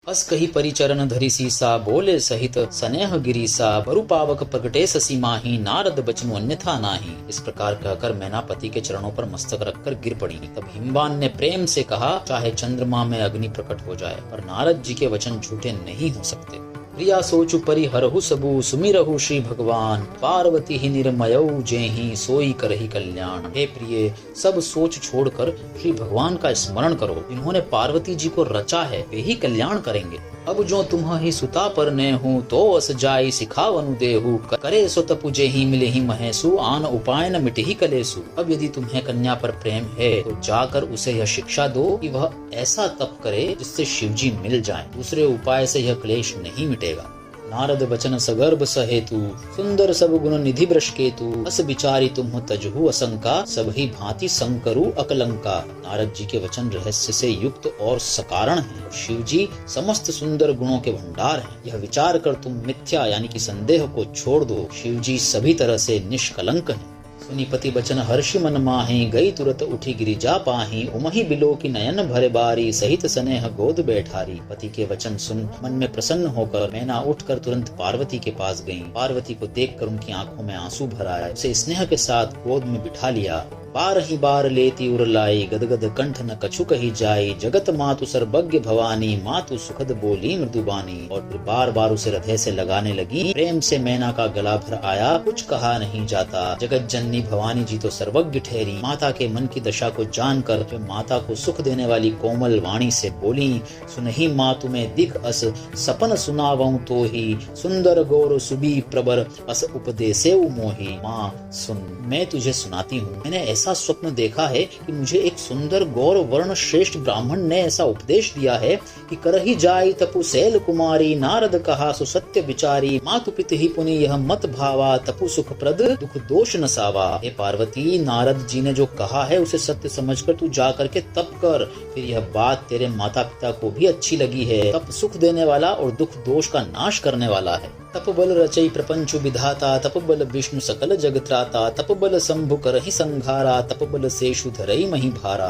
अस कही परिचरण धरि सीसा, बोले सहित स्नेह गिरीसा, बरु पावक प्रगटे ससी माही, नारद बचनु अन्यथा नाही। इस प्रकार कहकर मैनापति के चरणों पर मस्तक रखकर गिर पड़ी। तब हिमवान ने प्रेम से कहा, चाहे चंद्रमा में अग्नि प्रकट हो जाए, पर नारद जी के वचन झूठे नहीं हो सकते। प्रिया सोचु परिहरहु सबु, सुमिरहु श्री भगवान, पार्वती ही निर्मयऊ जेहि, सोई करहि कल्याण। हे प्रिय, सब सोच छोड़कर श्री भगवान का स्मरण करो। जिन्होंने पार्वती जी को रचा है वे ही कल्याण करेंगे। अब जो तुम्हि सुता पर ने हूँ, तो अस जाई सिखावनु देहु, करे सो तपु जेहि मिलेहि महेशु, आन उपाय न मिटहि कलेसु। अब यदि तुम्हें कन्या पर प्रेम है तो जाकर उसे यह शिक्षा दो कि वह ऐसा तप करे जिससे शिवजी मिल जाएं। दूसरे उपाय से यह क्लेश नहीं मिटेगा। नारद बचन सगर्भ सहेतु, सुंदर सब गुण निधि ब्रश केतु, अस विचारी तुम तजहु असंका, सब ही भांति संकरु अकलंका। नारद जी के वचन रहस्य से युक्त और सकारण हैं। शिव जी समस्त सुंदर गुणों के भंडार हैं। यह विचार कर तुम मिथ्या यानी कि संदेह को छोड़ दो। शिव जी सभी तरह से निष्कलंक हैं। सुनि पति बचन हर्षि मन माहि, गई तुरत उठी गिरिजा पाहि, उमहि बिलो की नयन भरे बारी, सहित स्नेह गोद बैठारी। पति के वचन सुन मन में प्रसन्न होकर मैना उठकर तुरंत पार्वती के पास गईं। पार्वती को देखकर उनकी आंखों में आंसू भर आए। उसे स्नेह के साथ गोद में बिठा लिया। बार ही बार लेती उर लाई, गदगद कंठ न कछु कही जाई, जगत मातु सर्वज्ञ भवानी, मातु सुखद बोली मृदुबानी। और फिर बार बार उसे हृदय से लगाने लगी। प्रेम से मैना का गला भर आया, कुछ कहा नहीं जाता। जगत जननी भवानी जी तो सर्वज्ञ ठहरी। माता के मन की दशा को जानकर वे माता को सुख देने वाली कोमल वाणी से बोली, सुनहि माँ तुम्हें दिख अस, सपन सुनावऊं तो ही, सुंदर गौर सुबी प्रबर, अस उपदेसे मोही। माँ सुन, मैं तुझे सुनाती हूँ। मैंने ऐसा स्वप्न देखा है कि मुझे एक सुंदर गौर वर्ण श्रेष्ठ ब्राह्मण ने ऐसा उपदेश दिया है कि करहि जाई तपु शैल कुमारी, नारद कहा सो सत्य विचारी, मातु पित ही पुनि यह मत भावा, तपु सुख प्रद दुख दोष न सावा। हे पार्वती, नारद जी ने जो कहा है उसे सत्य समझकर तू जा करके तप कर। फिर यह बात तेरे माता पिता को भी अच्छी लगी है। तप सुख देने वाला और दुख दोष का नाश करने वाला है। तप बल रचई प्रपंचु विधाता, तप बल विष्णु सकल जग त्राता, तप बल शंभु करहि संघारा, तप बल शेषु धरई मही भारा।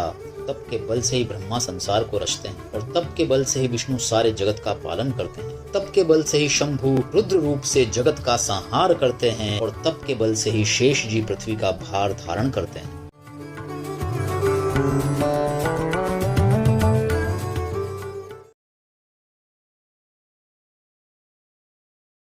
तप के बल से ही ब्रह्मा संसार को रचते हैं और तप के बल से ही विष्णु सारे जगत का पालन करते हैं। तप के बल से ही शंभु रुद्र रूप से जगत का संहार करते हैं और तप के बल से ही शेष जी पृथ्वी का भार धारण करते हैं।